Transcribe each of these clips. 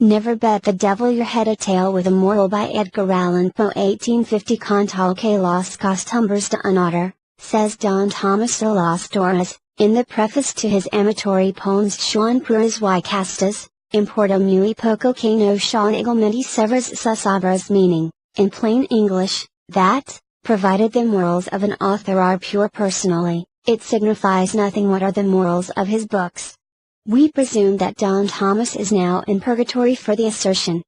Never bet the devil your head. A Tale with a Moral by Edgar Allan Poe 1850. Contal que las costumbres de un autor, says Don Thomas de las Torres, in the preface to his amatory poems Son puras y castas, importa muy poco que no son igualmente severas sus obras, meaning, in plain English, that, provided the morals of an author are pure personally, it signifies nothing what are the morals of his books. We presume that Don Thomas is now in purgatory for the assertion.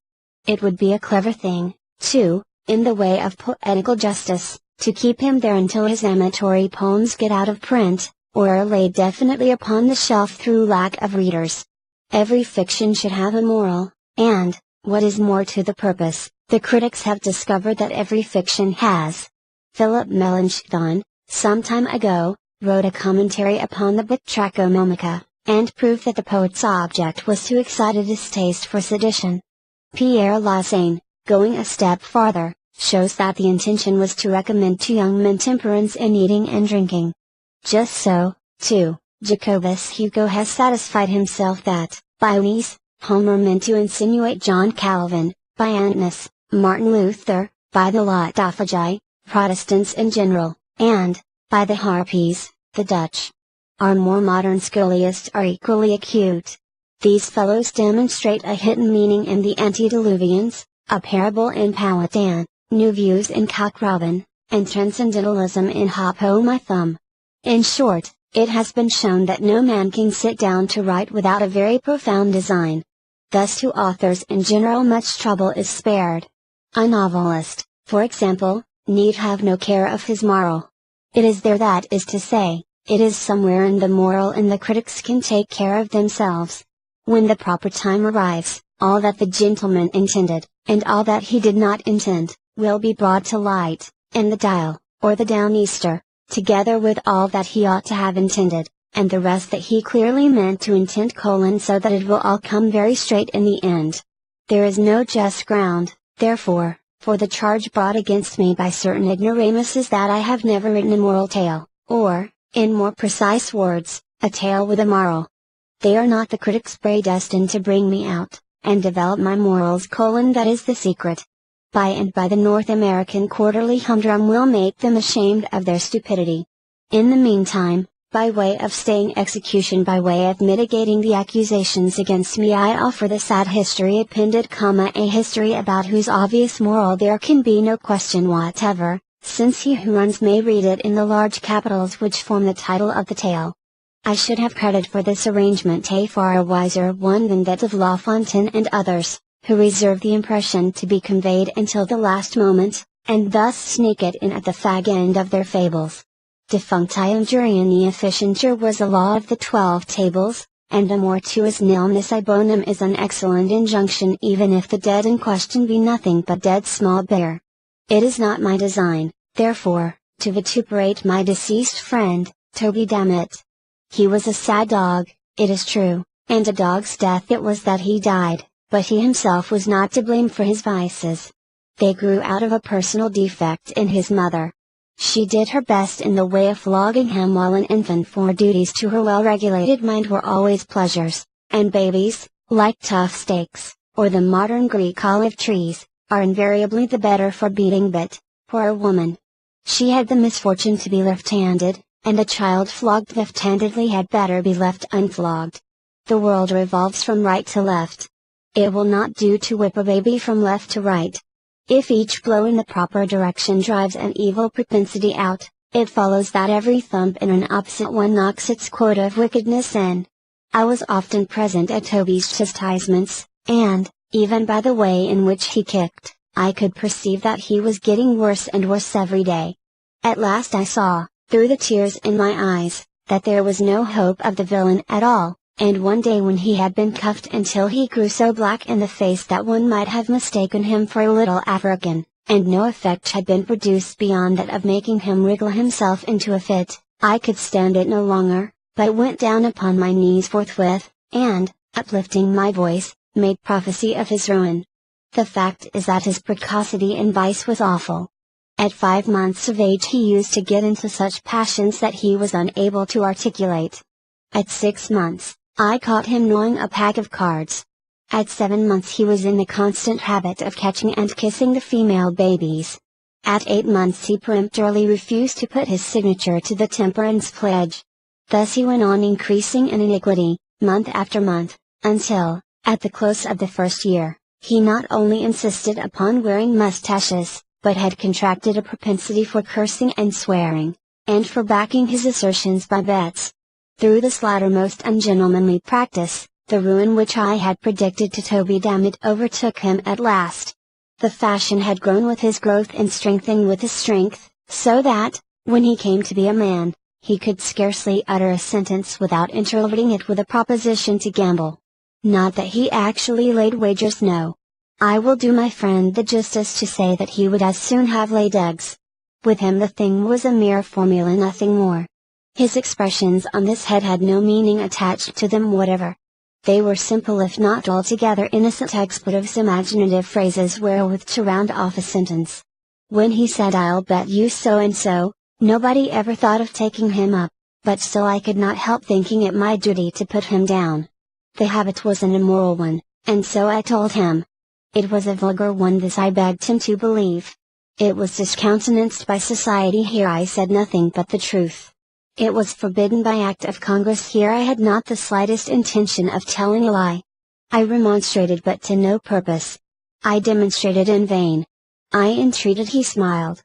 It would be a clever thing, too, in the way of poetical justice, to keep him there until his amatory poems get out of print, or are laid definitely upon the shelf through lack of readers. Every fiction should have a moral, and, what is more to the purpose, the critics have discovered that every fiction has. Philip Melanchthon, some time ago, wrote a commentary upon the book Trachomomica, and proved that the poet's object was to excite a distaste for sedition. Pierre Lassaigne, going a step farther, shows that the intention was to recommend to young men temperance in eating and drinking. Just so, too, Jacobus Hugo has satisfied himself that, by Lees, Homer meant to insinuate John Calvin, by Antinous, Martin Luther, by the Lotophagi, Protestants in general, and, by the Harpies, the Dutch. Our more modern scholiasts are equally acute. These fellows demonstrate a hidden meaning in the antediluvians, a parable in Powhatan, new views in Cock Robin, and transcendentalism in Hop O' My Thumb. In short, it has been shown that no man can sit down to write without a very profound design. Thus to authors in general much trouble is spared. A novelist, for example, need have no care of his moral. It is there, that is to say, it is somewhere in the moral, and the critics can take care of themselves. When the proper time arrives, all that the gentleman intended, and all that he did not intend, will be brought to light, in the Dial, or the Downeaster, together with all that he ought to have intended, and the rest that he clearly meant to intend: so that it will all come very straight in the end. There is no just ground, therefore, for the charge brought against me by certain ignoramuses that I have never written a moral tale, or, in more precise words, a tale with a moral. They are not the critics' prey destined to bring me out, and develop my morals: that is the secret. By and by the North American Quarterly humdrum will make them ashamed of their stupidity. In the meantime, by way of staying execution, by way of mitigating the accusations against me, I offer the sad history appended, a history about whose obvious moral there can be no question whatever, since he who runs may read it in the large capitals which form the title of the tale. I should have credit for this arrangement a far wiser one than that of La Fontaine and others, who reserve the impression to be conveyed until the last moment, and thus sneak it in at the fag end of their fables. Defunctium jurianae efficientur was a law of the 12 Tables, and amor tuus nil nisi bonum is an excellent injunction, even if the dead in question be nothing but dead small bear. It is not my design, therefore, to vituperate my deceased friend, Toby Dammit. He was a sad dog, it is true, and a dog's death it was that he died, but he himself was not to blame for his vices. They grew out of a personal defect in his mother. She did her best in the way of flogging him while an infant, for duties to her well-regulated mind were always pleasures, and babies, like tough steaks, or the modern Greek olive trees, are invariably the better for beating, but, poor woman! She had the misfortune to be left-handed, and a child flogged left-handedly had better be left unflogged. The world revolves from right to left. It will not do to whip a baby from left to right. If each blow in the proper direction drives an evil propensity out, it follows that every thump in an opposite one knocks its quota of wickedness in. I was often present at Toby's chastisements, and, even by the way in which he kicked, I could perceive that he was getting worse and worse every day. At last I saw, through the tears in my eyes, that there was no hope of the villain at all, and one day when he had been cuffed until he grew so black in the face that one might have mistaken him for a little African, and no effect had been produced beyond that of making him wriggle himself into a fit, I could stand it no longer, but went down upon my knees forthwith, and, uplifting my voice, made prophecy of his ruin. The fact is that his precocity in vice was awful. At 5 months of age he used to get into such passions that he was unable to articulate. At 6 months, I caught him gnawing a pack of cards. At 7 months he was in the constant habit of catching and kissing the female babies. At 8 months he peremptorily refused to put his signature to the temperance pledge. Thus he went on increasing in iniquity, month after month, until, at the close of the first year, he not only insisted upon wearing mustaches, but had contracted a propensity for cursing and swearing, and for backing his assertions by bets. Through this latter most ungentlemanly practice, the ruin which I had predicted to Toby Dammit overtook him at last. The fashion had grown with his growth and strengthened with his strength, so that, when he came to be a man, he could scarcely utter a sentence without interlarding it with a proposition to gamble. Not that he actually laid wagers, no. I will do my friend the justice to say that he would as soon have laid eggs. With him the thing was a mere formula, nothing more. His expressions on this head had no meaning attached to them whatever. They were simple if not altogether innocent expletives, imaginative phrases wherewith to round off a sentence. When he said "I'll bet you so and so," nobody ever thought of taking him up, but still I could not help thinking it my duty to put him down. The habit was an immoral one, and so I told him. It was a vulgar one, this I begged him to believe. It was discountenanced by society, here I said nothing but the truth. It was forbidden by Act of Congress, here I had not the slightest intention of telling a lie. I remonstrated, but to no purpose. I demonstrated in vain. I entreated, he smiled.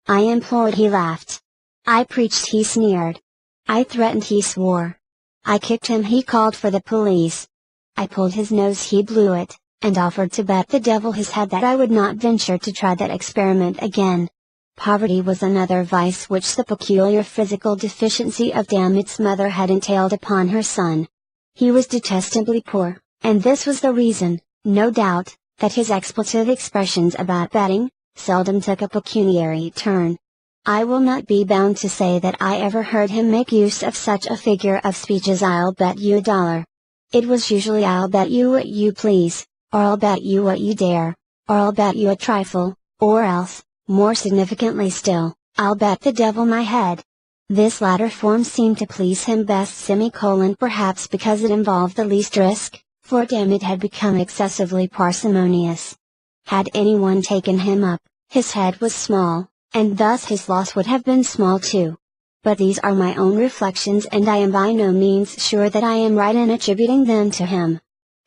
I implored, he laughed. I preached, he sneered. I threatened, he swore. I kicked him, he called for the police. I pulled his nose, he blew it, and offered to bet the devil his head that I would not venture to try that experiment again. Poverty was another vice which the peculiar physical deficiency of Dammit's mother had entailed upon her son. He was detestably poor, and this was the reason, no doubt, that his expletive expressions about betting seldom took a pecuniary turn. I will not be bound to say that I ever heard him make use of such a figure of speech as "I'll bet you $1." It was usually "I'll bet you what you please," or "I'll bet you what you dare," or "I'll bet you a trifle," or else, more significantly still, "I'll bet the devil my head." This latter form seemed to please him best, perhaps because it involved the least risk, for Dammit had become excessively parsimonious. Had anyone taken him up, his head was small, and thus his loss would have been small too. But these are my own reflections, and I am by no means sure that I am right in attributing them to him.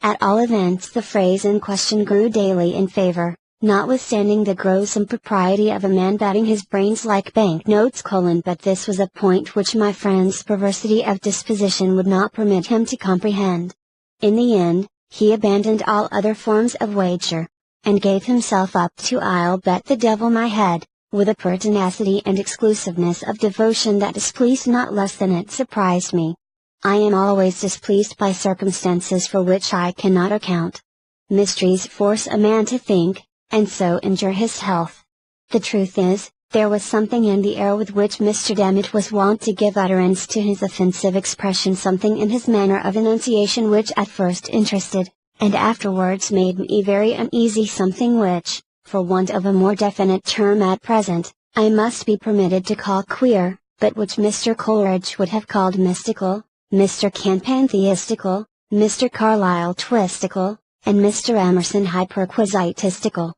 At all events the phrase in question grew daily in favor, notwithstanding the gross impropriety of a man betting his brains like bank notes: but this was a point which my friend's perversity of disposition would not permit him to comprehend. In the end, he abandoned all other forms of wager, and gave himself up to "I'll bet the devil my head," with a pertinacity and exclusiveness of devotion that displeased not less than it surprised me. I am always displeased by circumstances for which I cannot account. Mysteries force a man to think, and so injure his health. The truth is, there was something in the air with which Mr. Dammit was wont to give utterance to his offensive expression, something in his manner of enunciation which at first interested, and afterwards made me very uneasy, something which, for want of a more definite term at present, I must be permitted to call queer, but which Mr. Coleridge would have called mystical, Mr. Kent pantheistical, Mr. Carlyle twistical, and Mr. Emerson hyperquisitistical.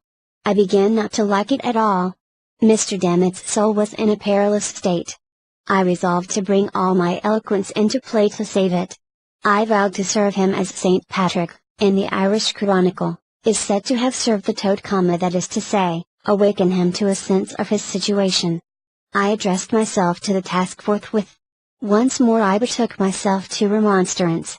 I began not to like it at all. Mr. Dammit's soul was in a perilous state. I resolved to bring all my eloquence into play to save it. I vowed to serve him as St. Patrick, in the Irish Chronicle, is said to have served the toad, that is to say, awaken him to a sense of his situation. I addressed myself to the task forthwith. Once more I betook myself to remonstrance.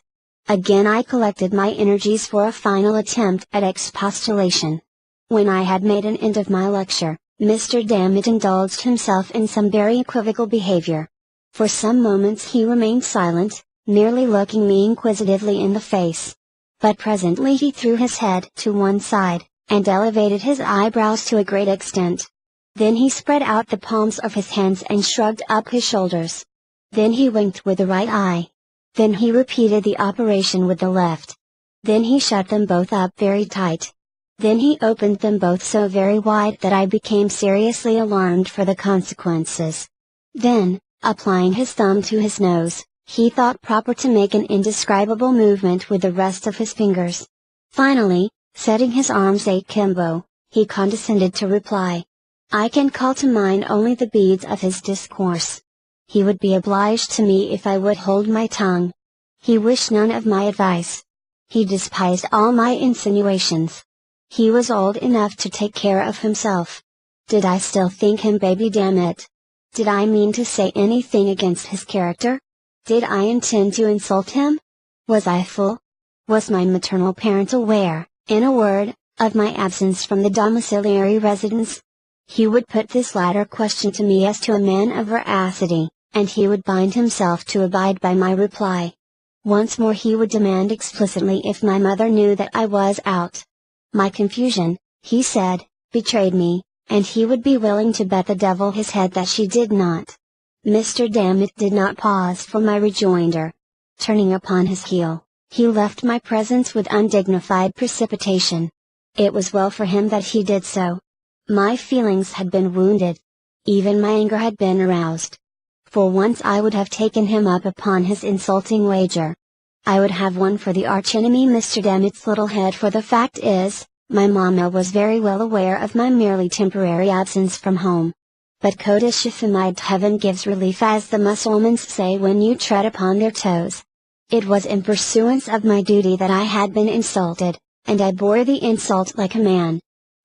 Again I collected my energies for a final attempt at expostulation. When I had made an end of my lecture, Mr. Dammit indulged himself in some very equivocal behavior. For some moments he remained silent, merely looking me inquisitively in the face. But presently he threw his head to one side, and elevated his eyebrows to a great extent. Then he spread out the palms of his hands and shrugged up his shoulders. Then he winked with the right eye. Then he repeated the operation with the left. Then he shut them both up very tight. Then he opened them both so very wide that I became seriously alarmed for the consequences. Then, applying his thumb to his nose, he thought proper to make an indescribable movement with the rest of his fingers. Finally, setting his arms akimbo, he condescended to reply. I can call to mind only the beads of his discourse. He would be obliged to me if I would hold my tongue. He wished none of my advice. He despised all my insinuations. He was old enough to take care of himself. Did I still think him baby, damn it? Did I mean to say anything against his character? Did I intend to insult him? Was I a fool? Was my maternal parent aware, in a word, of my absence from the domiciliary residence? He would put this latter question to me as to a man of veracity, and he would bind himself to abide by my reply. Once more he would demand explicitly if my mother knew that I was out. My confusion, he said, betrayed me, and he would be willing to bet the devil his head that she did not. Mr. Dammit did not pause for my rejoinder. Turning upon his heel, he left my presence with undignified precipitation. It was well for him that he did so. My feelings had been wounded. Even my anger had been aroused. For once I would have taken him up upon his insulting wager. I would have won for the archenemy Mr. Dammit's little head, for the fact is, my mamma was very well aware of my merely temporary absence from home. But Kodashifamide heaven gives relief, as the Mussulmans say when you tread upon their toes. It was in pursuance of my duty that I had been insulted, and I bore the insult like a man.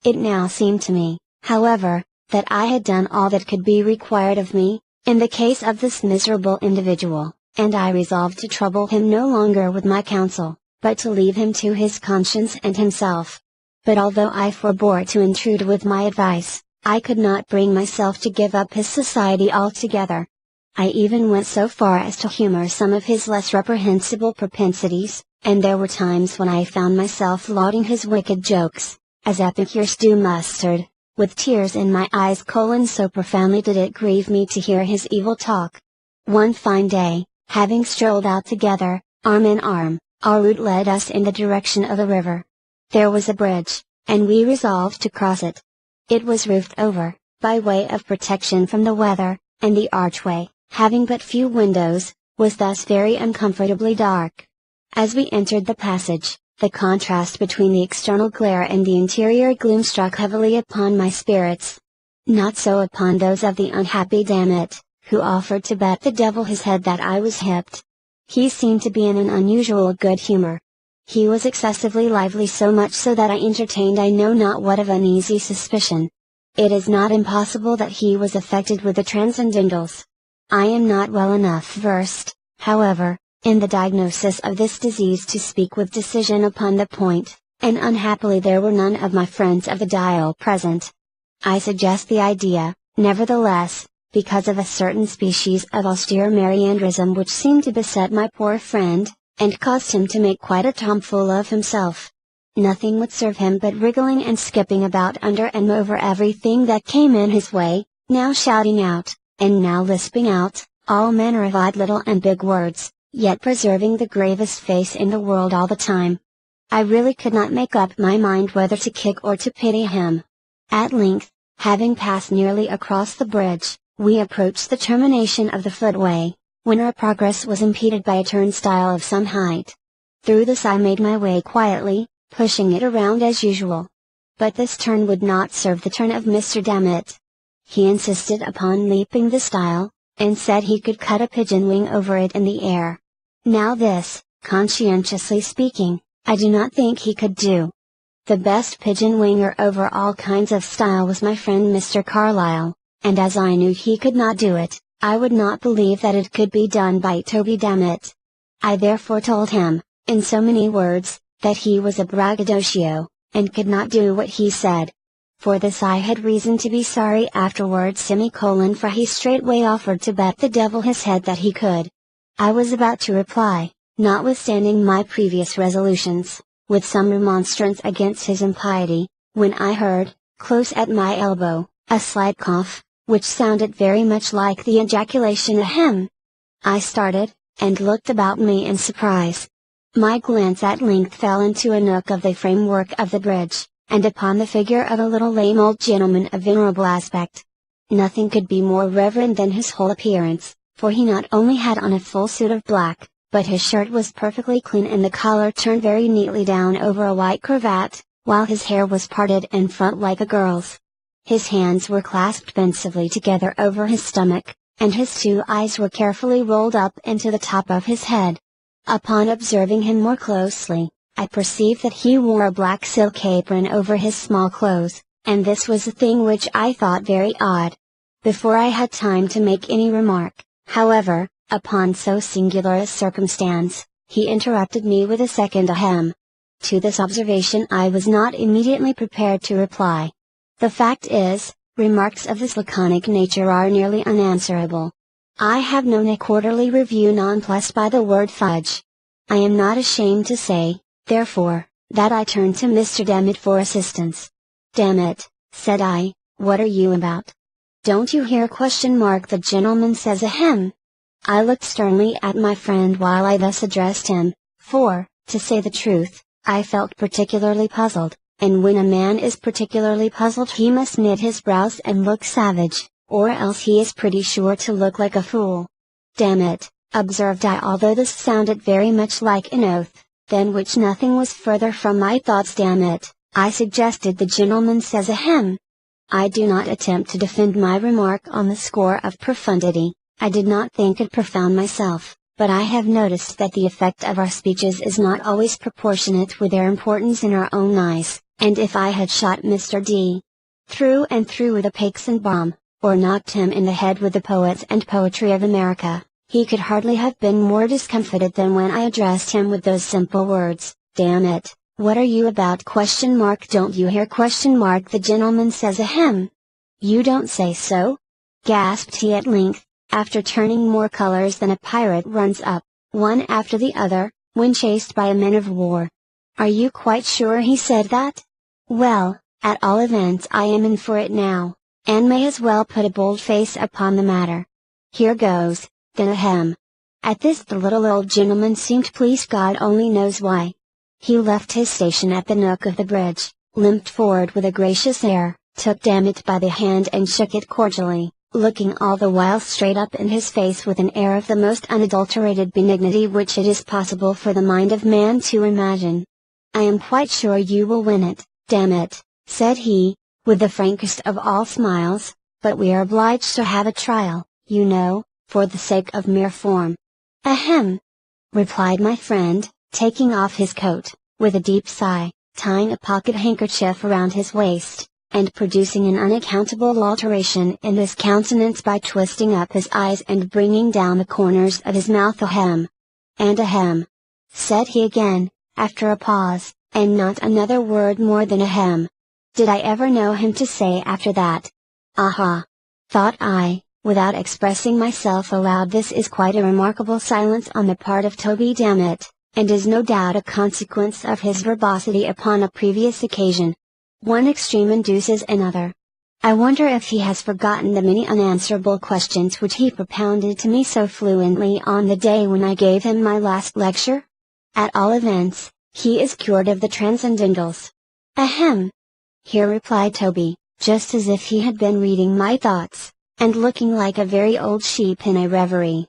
It now seemed to me, however, that I had done all that could be required of me, in the case of this miserable individual, and I resolved to trouble him no longer with my counsel, but to leave him to his conscience and himself. But although I forbore to intrude with my advice, I could not bring myself to give up his society altogether. I even went so far as to humor some of his less reprehensible propensities, and there were times when I found myself lauding his wicked jokes, as epicures do mustard, with tears in my eyes, so profoundly did it grieve me to hear his evil talk. One fine day, having strolled out together, arm in arm, our route led us in the direction of the river. There was a bridge, and we resolved to cross it. It was roofed over, by way of protection from the weather, and the archway, having but few windows, was thus very uncomfortably dark. As we entered the passage, the contrast between the external glare and the interior gloom struck heavily upon my spirits. Not so upon those of the unhappy Dammit, who offered to bet the devil his head that I was hipped. He seemed to be in an unusual good humor. He was excessively lively, so much so that I entertained I know not what of uneasy suspicion. It is not impossible that he was affected with the transcendentals. I am not well enough versed, however, in the diagnosis of this disease to speak with decision upon the point, and unhappily there were none of my friends of the dial present. I suggest the idea, nevertheless, because of a certain species of austere Mariandrism which seemed to beset my poor friend, and caused him to make quite a tomfool of himself. Nothing would serve him but wriggling and skipping about under and over everything that came in his way, now shouting out, and now lisping out, all manner of odd little and big words, yet preserving the gravest face in the world all the time. I really could not make up my mind whether to kick or to pity him. At length, having passed nearly across the bridge, we approached the termination of the footway, when our progress was impeded by a turnstile of some height. Through this I made my way quietly, pushing it around as usual. But this turn would not serve the turn of Mr. Dammit. He insisted upon leaping the stile, and said he could cut a pigeon wing over it in the air. Now this, conscientiously speaking, I do not think he could do. The best pigeon winger over all kinds of style was my friend Mr. Carlyle, and as I knew he could not do it, I would not believe that it could be done by Toby Dammit. I therefore told him, in so many words, that he was a braggadocio, and could not do what he said. For this I had reason to be sorry afterwards, for he straightway offered to bet the devil his head that he could. I was about to reply, notwithstanding my previous resolutions, with some remonstrance against his impiety, when I heard, close at my elbow, a slight cough, which sounded very much like the ejaculation ahem. I started, and looked about me in surprise. My glance at length fell into a nook of the framework of the bridge, and upon the figure of a little lame old gentleman of venerable aspect. Nothing could be more reverend than his whole appearance, for he not only had on a full suit of black, but his shirt was perfectly clean and the collar turned very neatly down over a white cravat, while his hair was parted in front like a girl's. His hands were clasped pensively together over his stomach, and his two eyes were carefully rolled up into the top of his head. Upon observing him more closely, I perceived that he wore a black silk apron over his small clothes, and this was a thing which I thought very odd. Before I had time to make any remark, however, upon so singular a circumstance, he interrupted me with a second ahem. To this observation I was not immediately prepared to reply. The fact is, remarks of this laconic nature are nearly unanswerable. I have known a quarterly review nonplussed by the word fudge. I am not ashamed to say, therefore, that I turned to Mr. Dammit for assistance. "Dammit," said I, "what are you about? Don't you hear ? The gentleman says ahem." I looked sternly at my friend while I thus addressed him, for, to say the truth, I felt particularly puzzled, and when a man is particularly puzzled he must knit his brows and look savage, or else he is pretty sure to look like a fool. "Damn it," observed I, although this sounded very much like an oath, than which nothing was further from my thoughts. "Damn it," I suggested, "the gentleman says ahem." I do not attempt to defend my remark on the score of profundity. I did not think it profound myself, but I have noticed that the effect of our speeches is not always proportionate with their importance in our own eyes, and if I had shot Mr. D. through and through with a Paxson bomb, or knocked him in the head with the poets and poetry of America, he could hardly have been more discomfited than when I addressed him with those simple words, "Damn it, what are you about? Don't you hear? The gentleman says ahem." "You don't say so?" gasped he at length, after turning more colors than a pirate runs up, one after the other, when chased by a man of war. "Are you quite sure he said that? Well, at all events I am in for it now, and may as well put a bold face upon the matter. Here goes, then ahem." At this the little old gentleman seemed pleased, God only knows why. He left his station at the nook of the bridge, limped forward with a gracious air, took Dammit by the hand and shook it cordially, looking all the while straight up in his face with an air of the most unadulterated benignity which it is possible for the mind of man to imagine. "I am quite sure you will win it, Dammit," said he, with the frankest of all smiles, "but we are obliged to have a trial, you know, for the sake of mere form." "Ahem!" replied my friend, taking off his coat, with a deep sigh, tying a pocket handkerchief around his waist, and producing an unaccountable alteration in his countenance by twisting up his eyes and bringing down the corners of his mouth. "Ahem! And ahem!" said he again, after a pause, and not another word more than ahem. Did I ever know him to say after that? "Aha!" thought I, without expressing myself aloud. This is quite a remarkable silence on the part of Toby Dammit, and is no doubt a consequence of his verbosity upon a previous occasion. One extreme induces another. I wonder if he has forgotten the many unanswerable questions which he propounded to me so fluently on the day when I gave him my last lecture? At all events, he is cured of the transcendentals. "Ahem!" here replied Toby, just as if he had been reading my thoughts, and looking like a very old sheep in a reverie.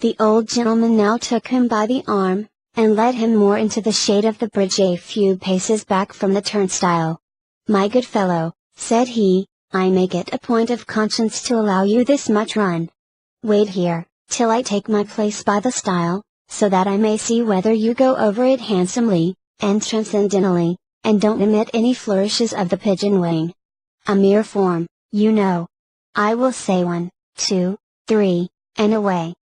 The old gentleman now took him by the arm, and led him more into the shade of the bridge a few paces back from the turnstile. "My good fellow," said he, "I make it a point of conscience to allow you this much run. Wait here, till I take my place by the stile, so that I may see whether you go over it handsomely, and transcendentally, and don't emit any flourishes of the pigeon wing. A mere form, you know. I will say 1, 2, 3, and away.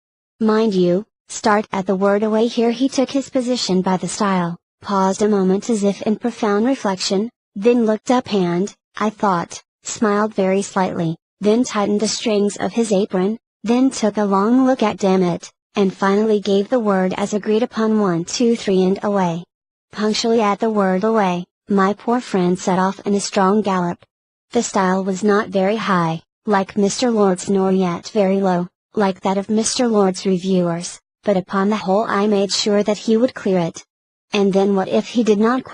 Mind you, start at the word away." Here he took his position by the stile, paused a moment as if in profound reflection, then looked up and, I thought, smiled very slightly, then tightened the strings of his apron, then took a long look at Dammit, and finally gave the word as agreed upon. 1, 2, 3 and away. Punctually at the word away, my poor friend set off in a strong gallop. The stile was not very high, like Mr. Lord's, nor yet very low, like that of Mr. Lord's reviewers, but upon the whole I made sure that he would clear it. And then what if he did not?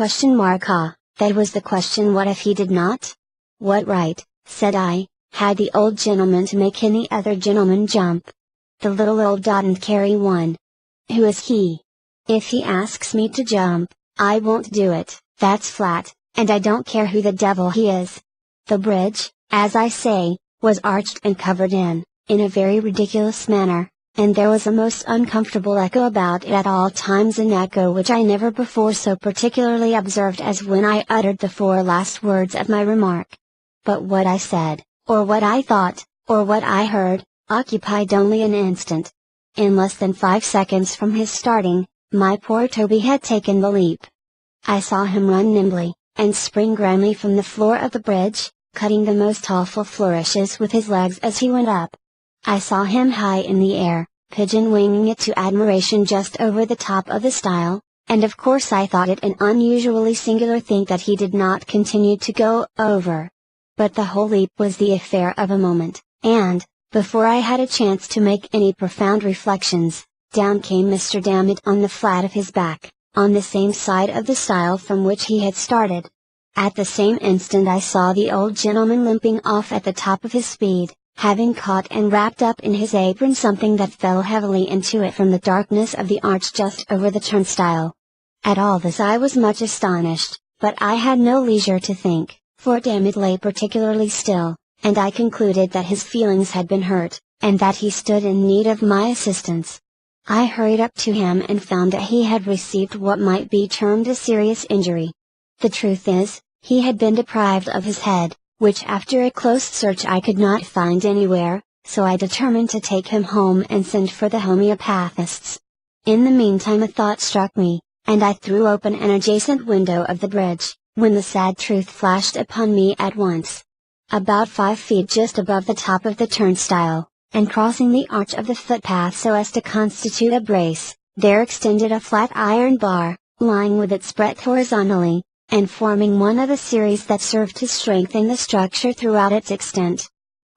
That was the question. What if he did not? What right, said I, had the old gentleman to make any other gentleman jump? The little old didn't carry one. Who is he? If he asks me to jump, I won't do it, that's flat, and I don't care who the devil he is. The bridge, as I say, was arched and covered in a very ridiculous manner, and there was a most uncomfortable echo about it at all times, an echo which I never before so particularly observed as when I uttered the 4 last words of my remark. But what I said, or what I thought, or what I heard, occupied only an instant. In less than 5 seconds from his starting, my poor Toby had taken the leap. I saw him run nimbly, and spring grandly from the floor of the bridge, cutting the most awful flourishes with his legs as he went up. I saw him high in the air, pigeon winging it to admiration just over the top of the stile, and of course I thought it an unusually singular thing that he did not continue to go over. But the whole leap was the affair of a moment, and, before I had a chance to make any profound reflections, down came Mr. Dammit on the flat of his back, on the same side of the stile from which he had started. At the same instant I saw the old gentleman limping off at the top of his speed, having caught and wrapped up in his apron something that fell heavily into it from the darkness of the arch just over the turnstile. At all this I was much astonished, but I had no leisure to think, for Dammit lay particularly still, and I concluded that his feelings had been hurt, and that he stood in need of my assistance. I hurried up to him and found that he had received what might be termed a serious injury. The truth is, he had been deprived of his head, which after a close search I could not find anywhere, so I determined to take him home and send for the homeopathists. In the meantime a thought struck me, and I threw open an adjacent window of the bridge, when the sad truth flashed upon me at once. About 5 feet just above the top of the turnstile, and crossing the arch of the footpath so as to constitute a brace, there extended a flat iron bar, lying with its breadth horizontally, and forming one of a series that served to strengthen the structure throughout its extent.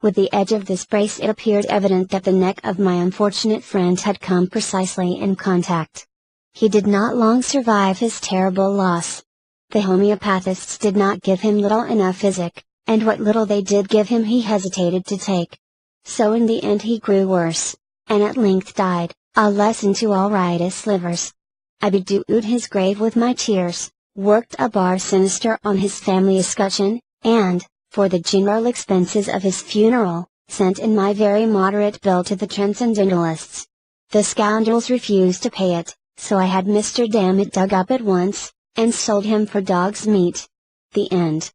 With the edge of this brace it appeared evident that the neck of my unfortunate friend had come precisely in contact. He did not long survive his terrible loss. The homeopathists did not give him little enough physic, and what little they did give him he hesitated to take. So in the end he grew worse, and at length died, a lesson to all riotous livers. I bedewed his grave with my tears, worked a bar sinister on his family escutcheon, and, for the general expenses of his funeral, sent in my very moderate bill to the Transcendentalists. The scoundrels refused to pay it, so I had Mr. Dammit dug up at once, and sold him for dog's meat. The end.